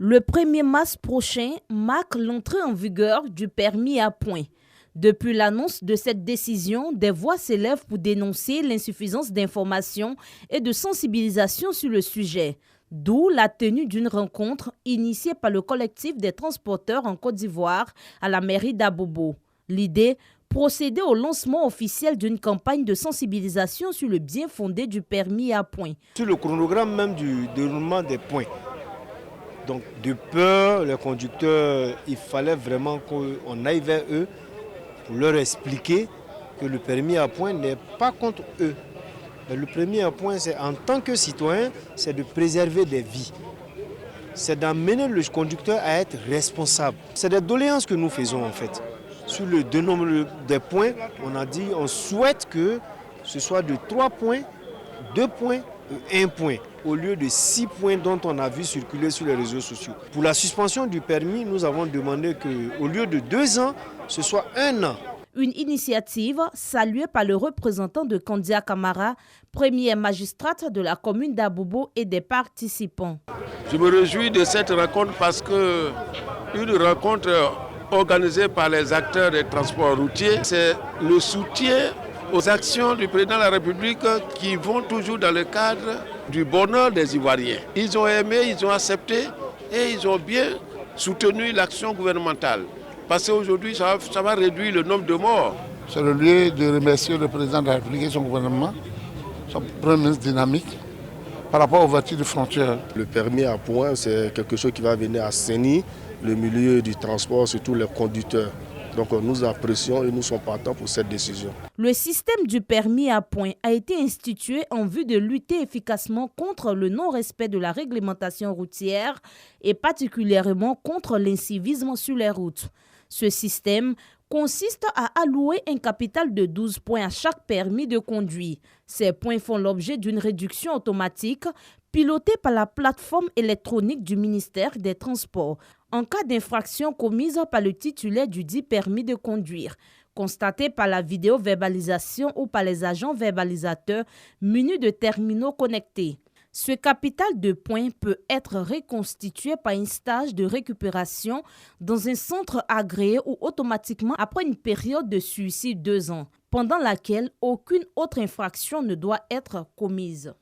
Le 1er mars prochain marque l'entrée en vigueur du permis à points. Depuis l'annonce de cette décision, des voix s'élèvent pour dénoncer l'insuffisance d'information et de sensibilisation sur le sujet. D'où la tenue d'une rencontre initiée par le collectif des transporteurs en Côte d'Ivoire à la mairie d'Abobo. L'idée, procéder au lancement officiel d'une campagne de sensibilisation sur le bien fondé du permis à points. Sur le chronogramme même du déroulement des points. Donc de peur, les conducteurs, il fallait vraiment qu'on aille vers eux pour leur expliquer que le permis à points n'est pas contre eux. Mais le permis à points, c'est en tant que citoyen, c'est de préserver des vies. C'est d'amener le conducteur à être responsable. C'est des doléances que nous faisons en fait. Sur le dénombre des points, on a dit on souhaite que ce soit de 3 points, 2 points et 1 point, au lieu de 6 points dont on a vu circuler sur les réseaux sociaux. Pour la suspension du permis, nous avons demandé qu'au lieu de 2 ans, ce soit 1 an. Une initiative saluée par le représentant de Kandia Camara, première magistrate de la commune d'Abobo et des participants. Je me réjouis de cette rencontre parce que une rencontre organisée par les acteurs des transports routiers, c'est le soutien aux actions du président de la République qui vont toujours dans le cadre du bonheur des Ivoiriens. Ils ont aimé, ils ont accepté et ils ont bien soutenu l'action gouvernementale. Parce qu'aujourd'hui, ça va réduire le nombre de morts. C'est le lieu de remercier le président de la République et son gouvernement, son premier ministre dynamique, par rapport aux voitures de frontières. Le permis à points, c'est quelque chose qui va venir assainir le milieu du transport, surtout les conducteurs. Donc nous apprécions et nous sommes partants pour cette décision. Le système du permis à points a été institué en vue de lutter efficacement contre le non-respect de la réglementation routière et particulièrement contre l'incivisme sur les routes. Ce système consiste à allouer un capital de 12 points à chaque permis de conduire. Ces points font l'objet d'une réduction automatique pilotée par la plateforme électronique du ministère des Transports en cas d'infraction commise par le titulaire du dit permis de conduire, constatée par la vidéo-verbalisation ou par les agents verbalisateurs munis de terminaux connectés. Ce capital de points peut être reconstitué par un stage de récupération dans un centre agréé ou automatiquement après une période de suicide 2 ans, pendant laquelle aucune autre infraction ne doit être commise.